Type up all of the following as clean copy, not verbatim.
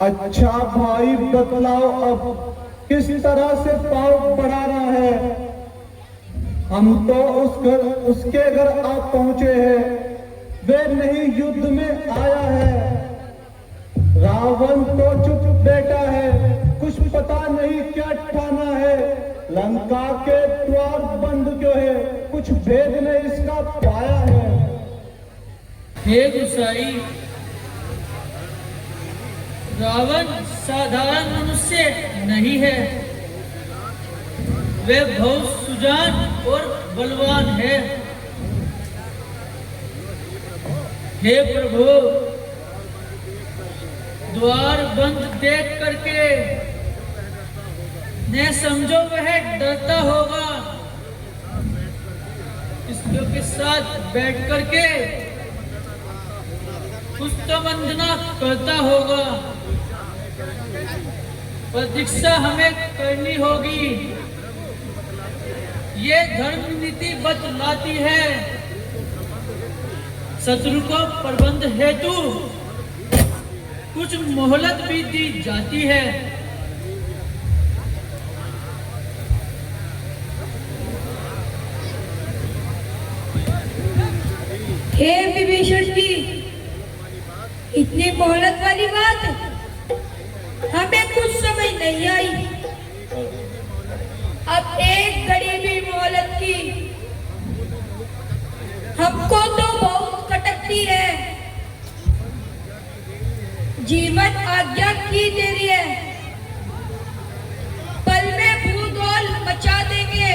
अच्छा भाई बतलाओ अब किस तरह से पाव बढ़ाना है। हम तो उसके घर आप पहुंचे हैं, वे नहीं युद्ध में आया है। रावण तो चुप बैठा है, कुछ पता नहीं क्या ठाना है। लंका के द्वार बंद क्यों है, कुछ भेद नहीं इसका पाया है। हे गुसाई, रावण साधारण मनुष्य नहीं है, वे बहुत सुजान और बलवान है। हे प्रभु, द्वार बंद देख करके न समझो वह डरता होगा, इसके साथ बैठ करके पुष्ट वंदना करता होगा। प्रतीक्षा हमें करनी होगी, ये धर्म नीति बतलाती है। शत्रु को प्रबंध हेतु कुछ मोहलत भी दी जाती है। हे विभीषण जी, इतनी मोहलत वाली बात हमें कुछ समझ नहीं आई। अब एक घड़ी भी मोहलत की हमको तो बहुत कटकती है। जीवन आज्ञा की देरी है, पल में भूगोल मचा देंगे।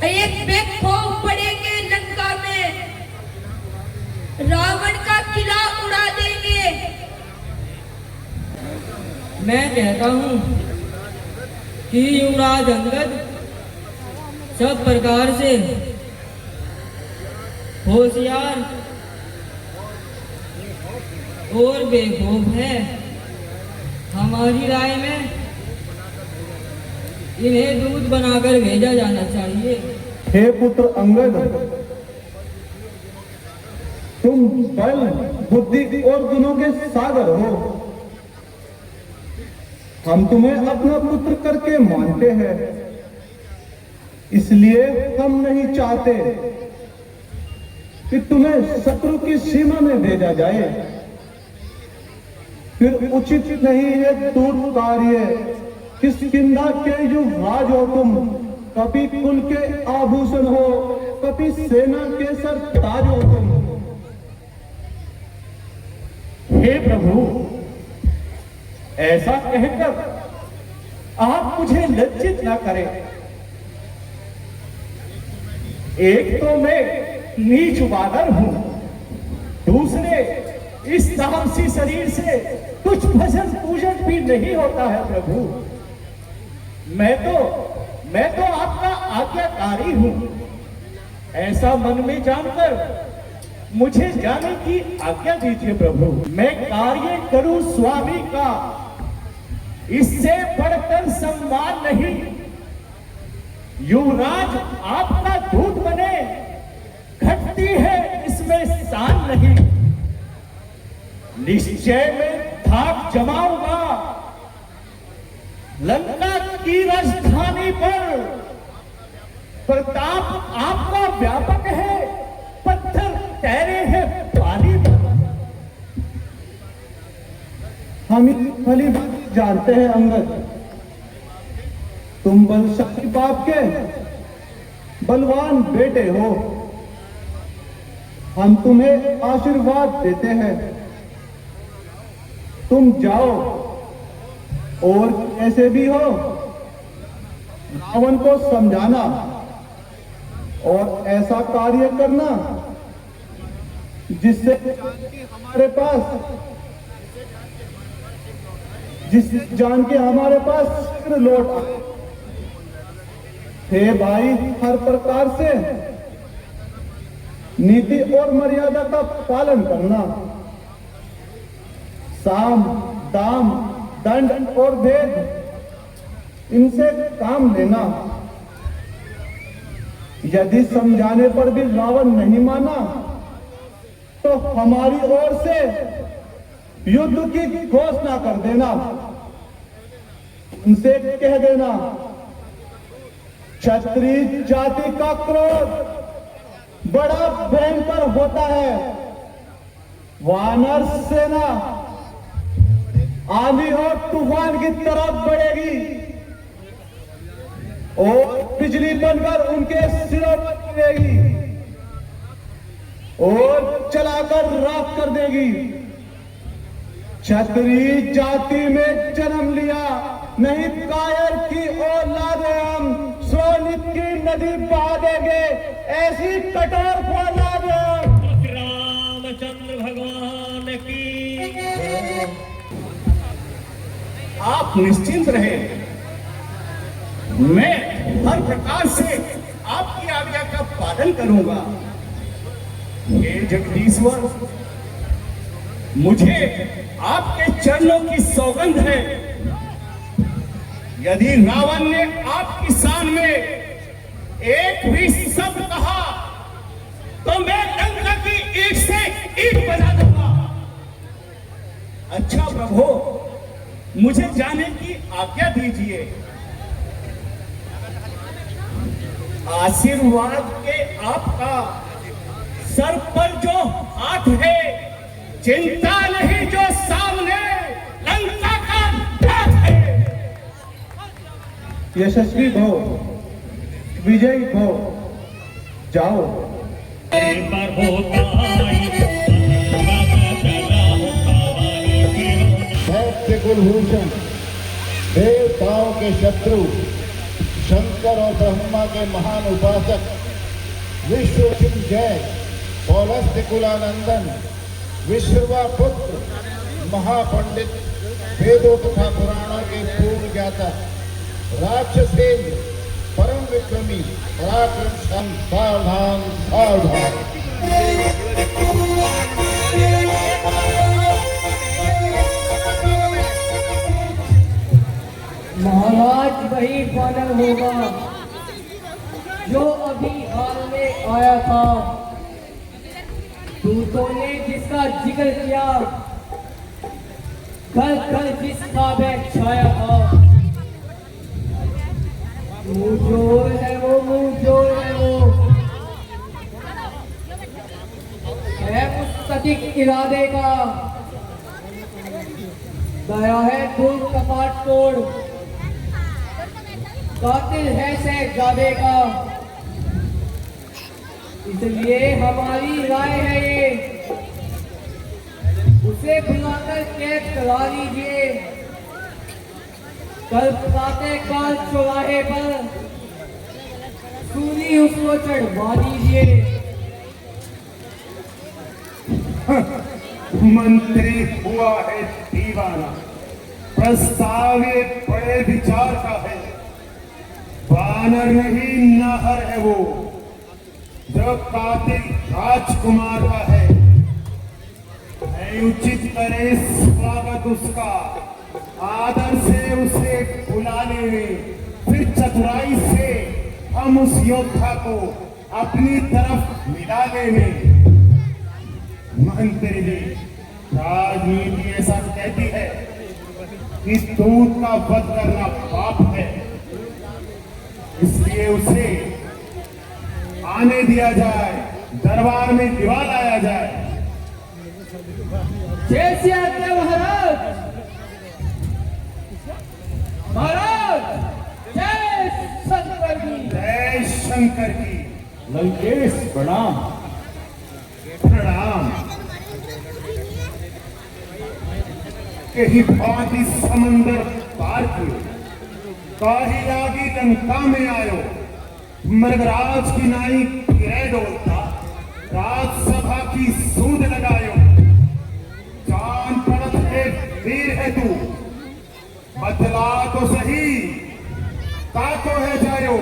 एक बेग खौफ पड़ेंगे लंका में, रावण का किला उड़ा देंगे। मैं कहता हूँ कि युवराज अंगद सब प्रकार से होशियार और बेखौफ है। हमारी राय में इन्हें दूत बनाकर भेजा जाना चाहिए। हे पुत्र अंगद, तुम बल बुद्धि और गुणों के सागर हो। हम तुम्हें अपना पुत्र करके मानते हैं, इसलिए हम नहीं चाहते कि तुम्हें शत्रु की सीमा में भेजा जाए। फिर उचित नहीं है दूर कार्य, किष्किंधा के युवराज हो तुम। कभी कुल के आभूषण हो, कभी सेना के सर ताज हो तुम। हे प्रभु, ऐसा कहकर आप मुझे लज्जित ना करें। एक तो मैं नीच बादर हूं, दूसरे इस तामसी शरीर से कुछ भजन पूजन भी नहीं होता है प्रभु। मैं तो आपका आज्ञाकारी हूं। ऐसा मन में जानकर मुझे जाने की आज्ञा दीजिए प्रभु। मैं कार्य करूं स्वामी का, इससे बढ़कर सम्मान नहीं। युवराज आपका दूत बने, घटती है इसमें शान नहीं। निश्चय में धाक जमाऊंगा लंका की राजधानी पर। प्रताप आपका व्यापक है, पत्थर तैरे हैं पानी पर। हम भली बात जानते हैं अंगद, तुम बलशाली बाप के बलवान बेटे हो। हम तुम्हें आशीर्वाद देते हैं, तुम जाओ और ऐसे भी हो रावण को समझाना और ऐसा कार्य करना जिससे जान के हमारे पास शीघ्र लौट आए। हे भाई, हर प्रकार से नीति और मर्यादा का पालन करना। साम दाम दंड और भेद इनसे काम लेना। यदि समझाने पर भी रावण नहीं माना तो हमारी ओर से युद्ध की घोषणा कर देना, उनसे कह देना, क्षत्रिय जाति का क्रोध बड़ा भयंकर होता है। वानर सेना आंधी और तूफान की तरफ बढ़ेगी और बिजली बनकर उनके सिरों पर गिरेगी और चलाकर राख कर देगी। क्षत्रिय जाति में जन्म लिया, नहीं कायर की औलादे हम सोनित की नदी बहा देंगे, ऐसी कठोर औलादे हम। रामचंद्र भगवान की आप निश्चिंत रहे, मैं हर प्रकार से आपकी आज्ञा का पालन करूंगा। हे जगदीश्वर, मुझे आपके चरणों की सौगंध है, यदि रावण ने आपकी शान में एक भी शब्द कहा तो मैं लंका की ईंट से ईंट बना दूंगा। अच्छा प्रभु, मुझे जाने की आज्ञा दीजिए। आशीर्वाद के आपका सर पर जो हाथ है, चिंता नहीं जो सामने लंका का हाथ है। यशस्वी भव, विजयी भव, जाओ। दैत्य कुलभूषण, देवताओं के शत्रु, शंकर और ब्रह्मा के महान उपासक, विश्व जय, पौलस्त्य कुलानंदन, विश्रवा पुत्र, महापंडित, वेदों तथा पुराणों के पूर्ण ज्ञाता, राक्षसेंद्र, परम विक्रमी, पराक्रमशाली, सावधान सावधान। महाराज वही वानर होगा जो अभी हाल में आया था, दूतों ने जिसका जिक्र किया, कल कल जिसका वह छाया था। मुंह जोर है वो, मुंह जोर है वो, है मुस्तकिल इरादे का, गया है दूर कपाट तोड़, कातिल है शहजादे का। इसलिए हमारी राय है ये, उसे बुलाकर कैद करा लीजिए। कल प्रातःकाल चौराहे पर सूली उसको चढ़वा दीजिए। मंत्री हुआ है दीवाना, प्रस्ताव एक बड़े विचार का है। वानर नहीं, नाहर है वो, जो कातिल राजकुमार का है। उचित करे स्वागत उसका, आदर से उसे बुला लेंगे, फिर चतुराई से हम उस योद्धा को अपनी तरफ मिला लेंगे। मंत्री जी, राजनीति ऐसा कहती है कि दूत का वध करना पाप है, इसलिए उसे आने दिया जाए, दरबार में दिवा लाया जाए। जैसे आज्ञा महाराज। महाराज, जय शंकर की। जय शंकर की। लंकेश प्रणाम। प्रणाम। कहीं भांति समंदर पार किए, काही लागी लंका में आयो, मृगराज की नाई गिरे डोलता, राजसभा की सूद लगायो। जान पड़त है वीर है तू, बतला तो सही, काको है जायो।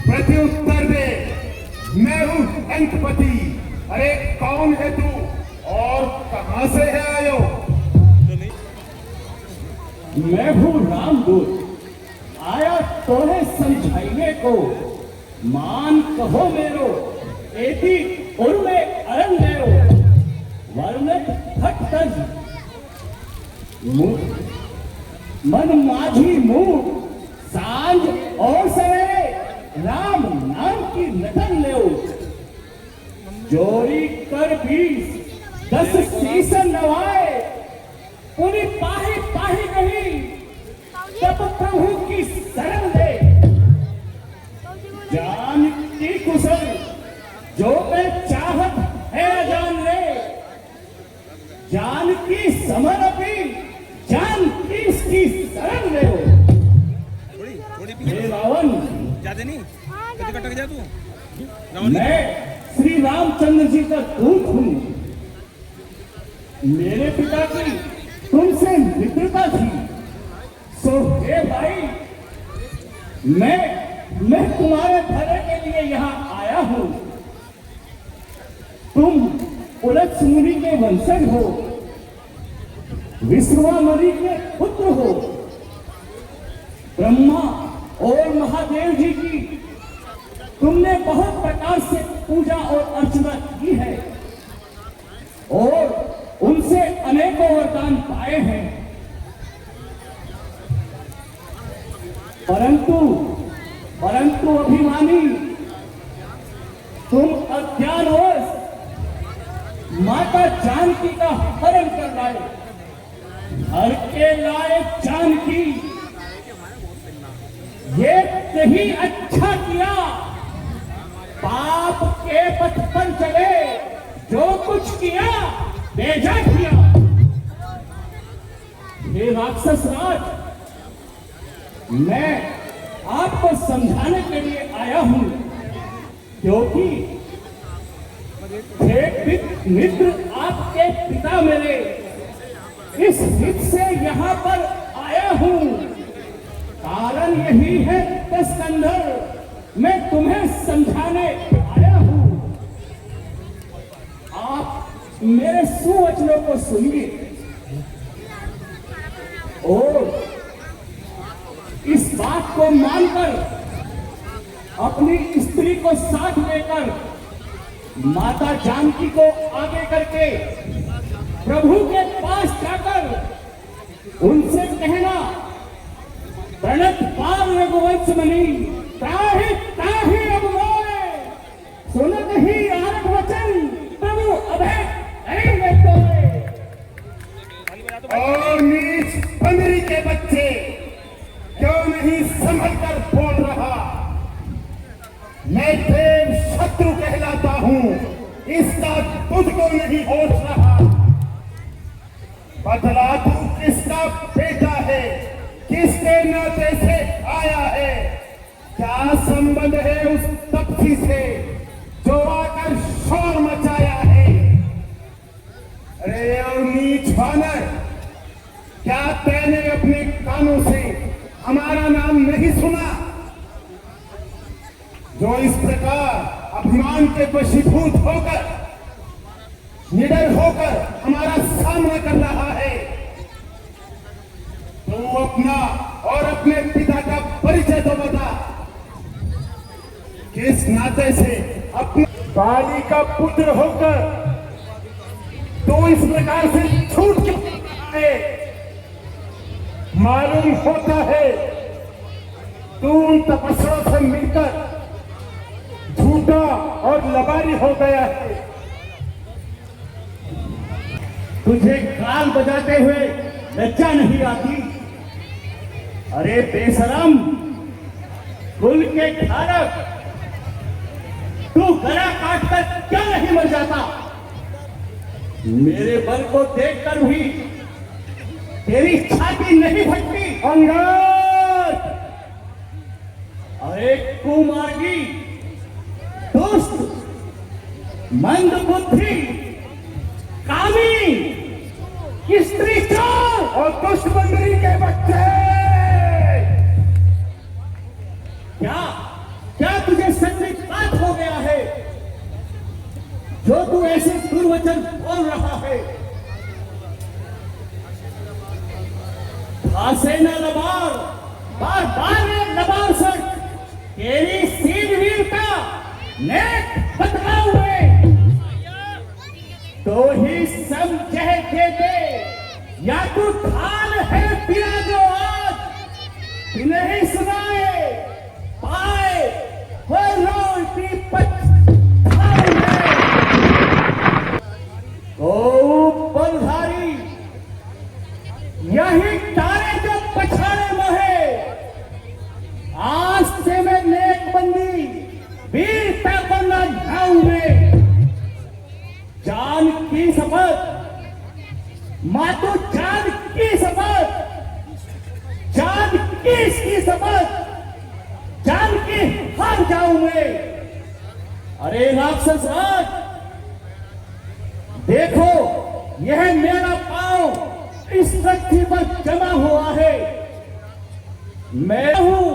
प्रत्युत्तर दे, मैं हूं अंकपति। अरे कौन है तू और कहां से है आयो? मैं हूँ रामदूत, आया तो है समझाइए को। मान कहो मेरो, एति उर्मे अरण गयो, वर्ण भटकज मन माझी मूड सांझ और सवेरे राम नाम की नटन ले जोरी कर 10 सीसन नवाए पुनि पाही पाही नहीं तब प्रभु की शरण ले जान की कुशल जो मैं चाहत है जान ले जान की समर भी जान की इसकी शरण ले हे रावण ज्यादा नहीं कभी कटक जा तू मैं श्री रामचंद्र जी का दूत हूं मेरे पिता की तुमसे मित्रता थी सो हे भाई मैं तुम्हारे भले के लिए यहाँ आया हूं तुम उलट मुनि के वंशज हो विश्वामित्र के पुत्र हो ब्रह्मा और महादेव जी की तुमने बहुत प्रकार से पूजा और अर्चना की है और उनसे अनेकों वरदान पाए हैं परंतु अभिमानी तुम अज्ञानवश माता जानकी का हरण कर लाए हर के लाए जानकी ये नहीं अच्छा किया पाप के पथ पर चले जो कुछ किया बेजा किया हे राक्षस राज मैं आपको समझाने के लिए आया हूं क्योंकि मित्र आपके पिता मेरे इस हित से यहाँ पर आया हूं कारण यही है स्कंदर मैं तुम्हें समझाने आया हूं आप मेरे सुवचनों को सुनिए और इस बात को मानकर अपनी स्त्री को साथ लेकर माता जानकी को आगे करके प्रभु के पास जाकर उनसे कहना प्रणत पार रघुवंश मणि ताहि ताहि अब मोए सुनत ही आरक वचन प्रभु अभय करेंगे तोरे और नीच बंदरी के बच्चे क्यों नहीं संभल कर बोल रहा मैं देव शत्रु कहलाता हूं इसका तुझको नहीं होश रहा बदला तू किसका बेटा है किसके नाते से आया है क्या संबंध है उस तपसी से जो आकर शोर मचाया है अरे और नीच वानर क्या तैने अपने कानों से हमारा नाम नहीं सुना जो इस प्रकार अभिमान के वशीभूत होकर निडर होकर हमारा सामना कर रहा है तू अपना और अपने पिता का परिचय तो बता किस नाते से अपने बाली का पुत्र होकर तो इस प्रकार से छूट के मालूम होता है तू उन तपस्वियों से मिलकर झूठा और लबारी हो गया है तुझे काल बजाते हुए लज्जा नहीं आती अरे बेशरम कुल के धारक तू गला काट कर क्या नहीं मर जाता मेरे बल को देखकर भी तेरी छाती नहीं फटती अंगद अरे कुमार्गी दुष्ट मंद बुद्धि कामी स्त्री चोर और दुष्ट बंदरी के बच्चे क्या तुझे संदिग्ध हो गया है जो तू ऐसे दुर्वचन बोल रहा है आसेना लबार बार बार लबार सर तेरी सीध वीरता नेक बतला हुए तो ही सब कह देते या तू थाल है पिया जो आज नहीं सुनाए पाए हो रोटी बलधारी यही तारे जो पछाड़े मोहे आज से मैं नेक बंदी वीरता बनना जाऊं मैं जान की शपथ मातू जान की शपथ जान की शपथ जान की हार जाऊं मैं। अरे राक्षस राज देखो यह मेरा पांव इस पृथ्वी पर जमा हुआ है मैं हूं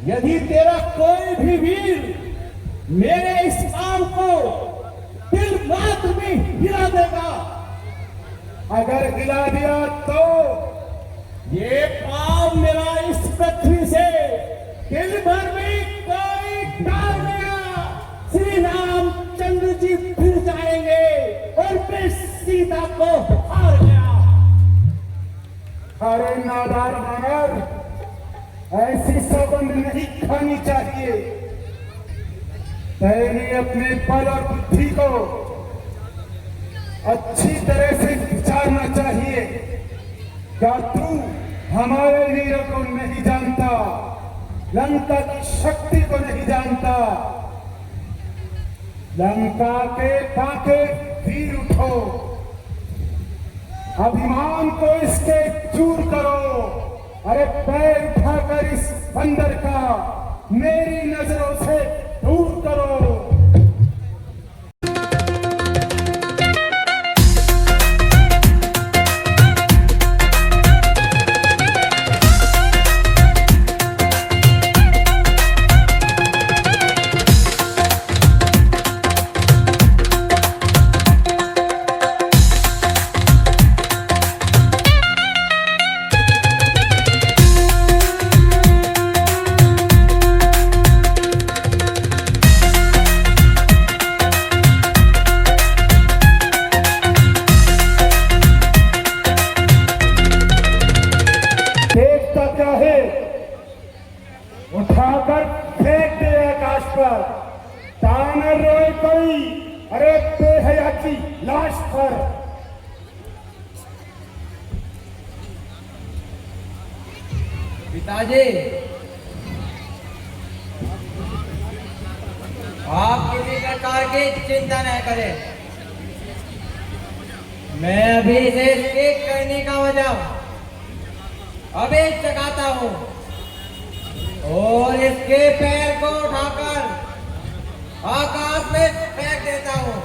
यदि तेरा कोई भी वीर मेरे इस पांव को दिल मात्र में हिला देगा अगर हिला दिया तो ये पांव मेरा इस पृथ्वी से दिल भर में कोई डाल गया श्री रामचंद्र जी फिर जाएंगे और मैं सीता को हार गया। अरे नादान मगर ऐसी सौगंध नहीं खानी चाहिए। तेने अपने बल और बुद्धि को अच्छी तरह से विचारना चाहिए। क्या तू हमारे वीरों को नहीं जानता, लंका की शक्ति को नहीं जानता? लंका के बाके वीर उठो, अभिमान को इसके चूर करो। अरे पैर उठाकर इस बंदर का मेरी नजरों से दूर करो। देखता क्या है, उठाकर फेंक दे आकाश पर। ताना रोए कोई, अरे बेहया की लाश पर। पिताजी आप किसी प्रकार की चिंता न करें, मैं अभी से एक करने का वजह अभी जगाता हूं और इसके पैर को उठाकर आकाश में फेंक देता हूं।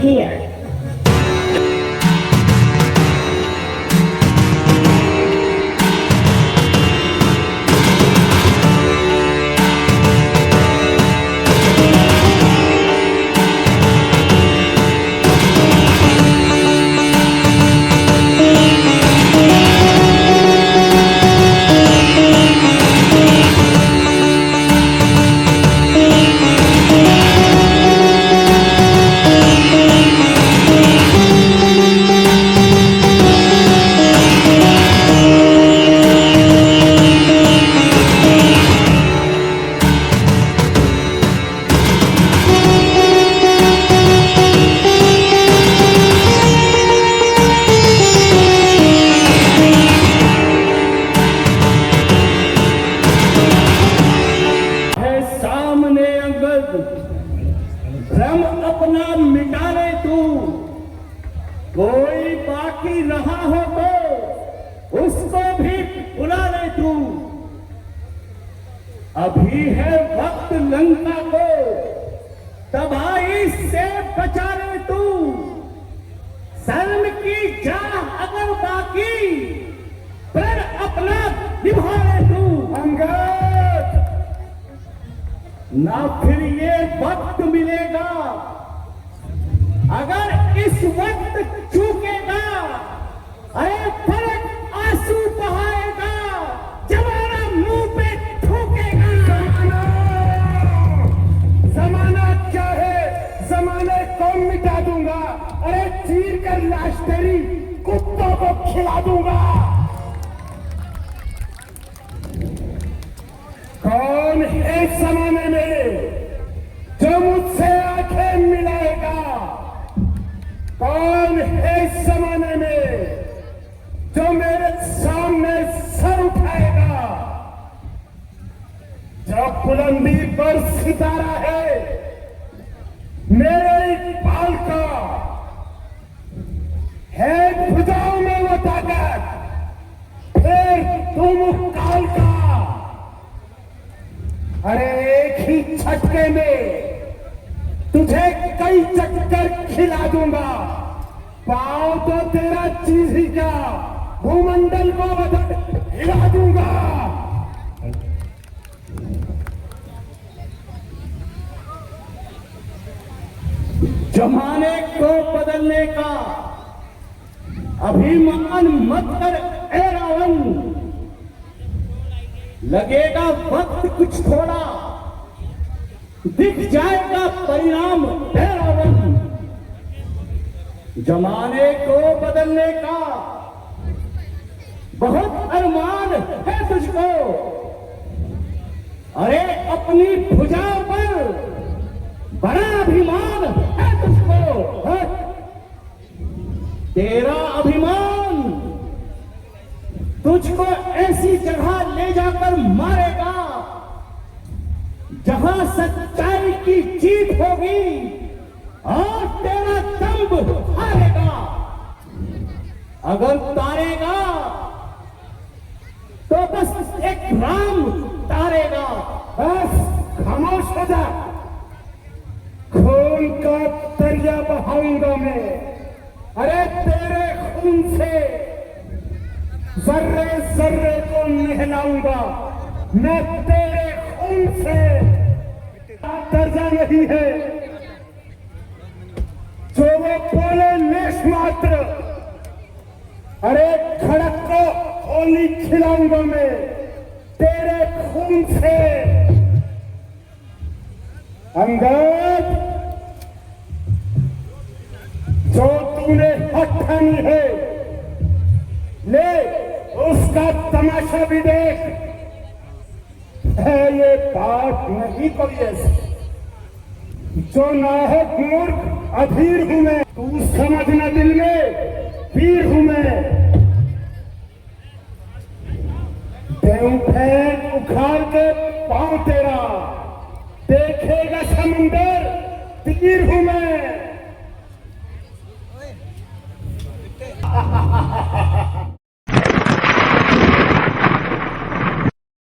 Here. भ्रम अपना मिटा ले तू, कोई बाकी रहा हो तो उसको भी बुला ले तू। अभी है वक्त लंका को तबाही से बचा ले तू। शर्म की जा अगर बाकी पर अपना निभा ले तू। अंगद ना फिर ये वक्त मिलेगा, अगर इस वक्त चूकेगा, अरे फर्क आंसू बहाएगा, जमाना मुंह पे थूकेगा। जमाना क्या है, जमाने को मिटा दूंगा। अरे चीर कर लाश तेरी कुत्तों को खिला दूंगा। कौन है इस जमाने में जो मुझसे आंखें मिलाएगा? कौन है इस जमाने में जो मेरे सामने सर उठाएगा? जो बुलंदी पर सितारा है मेरे इकबाल का, है भुजाओं में वो ताकत, फिर तुम काल का। अरे एक ही झटके में तुझे कई चक्कर खिला दूंगा। पाँव तो तेरा चीज ही का, भूमंडल को हिला दूंगा। जमाने को बदलने का अभिमान मत कर ए रावण। लगेगा वक्त कुछ थोड़ा, दिख जाएगा परिणाम ए रावण। जमाने को बदलने का बहुत अरमान है तुझको। अरे अपनी भुजा पर बड़ा अभिमान है तुझको। तेरा अभिमान तुझको ऐसी जगह ले जाकर मारेगा जहां सच्चाई की जीत होगी और तेरा दंभ हारेगा। अगर तारेगा तो बस एक राम तारेगा। बस खामोश हो जा। खून का दरिया बहाऊंगा मैं। अरे तेरे खून से जर्रे जर्रे को नहलाऊंगा मैं। तेरे खून से दर्जा नहीं है जो वो बोले लेश मात्र। अरे खड़क को होली खिलाऊंगा मैं तेरे खून से। अंगद जो तूने हक ठानी है, ले उसका तमाशा भी देख। है ये बात नहीं कोई ऐसी जो नाहक मूर्ख अधीर हूं मैं। तू समझना दिल में वीर हूं मैं। देव फेंक उखाड़ के पांव तेरा, देखेगा समुंदर तीर हूं मैं।